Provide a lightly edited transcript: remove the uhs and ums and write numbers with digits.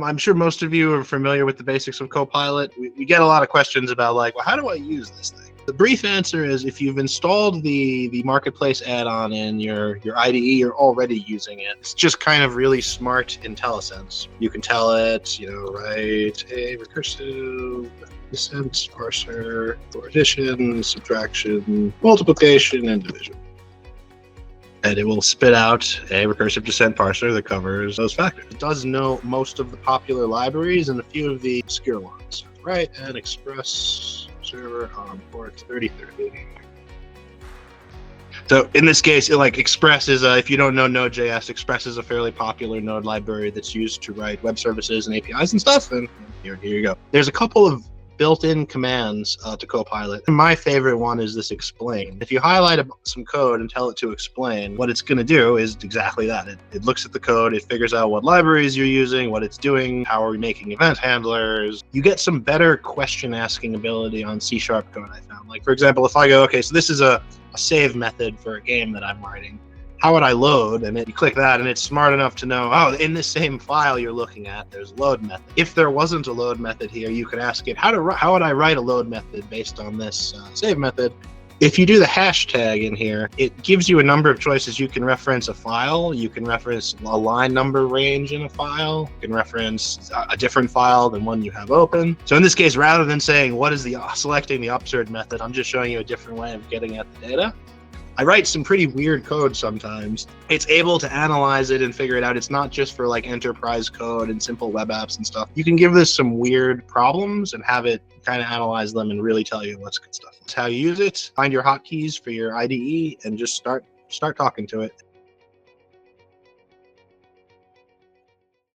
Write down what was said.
I'm sure most of you are familiar with the basics of Copilot. We get a lot of questions about like, well, how do I use this thing? The brief answer is if you've installed the Marketplace add-on in your IDE, you're already using it. It's just kind of really smart IntelliSense. You can tell it, write a recursive descent parser for addition, subtraction, multiplication, and division. And it will spit out a recursive descent parser that covers those factors. It does know most of the popular libraries and a few of the obscure ones. Right, and Express server on port 3030. So in this case, Express is, if you don't know Node.js, Express is a fairly popular Node library that's used to write web services and APIs and stuff. And here you go. There's a couple of built-in commands to Copilot. My favorite one is this explain. If you highlight some code and tell it to explain, what it's going to do is exactly that. It looks at the code, it figures out what libraries you're using, what it's doing, how are we making event handlers. You get some better question-asking ability on C# code, I found. Like, for example, if I go, okay, so this is a save method for a game that I'm writing. How would I load? And you click that, and it's smart enough to know, oh, in the same file you're looking at, there's a load method. If there wasn't a load method here, you could ask it, how would I write a load method based on this save method? If you do the hashtag in here, it gives you a number of choices. You can reference a file, you can reference a line number range in a file, you can reference a different file than one you have open. So in this case, rather than saying, what is selecting the upsert method, I'm just showing you a different way of getting at the data. I write some pretty weird code sometimes. It's able to analyze it and figure it out. It's not just for like enterprise code and simple web apps and stuff. You can give this some weird problems and have it kind of analyze them and really tell you what's good stuff. That's how you use it. Find your hotkeys for your IDE and just start talking to it.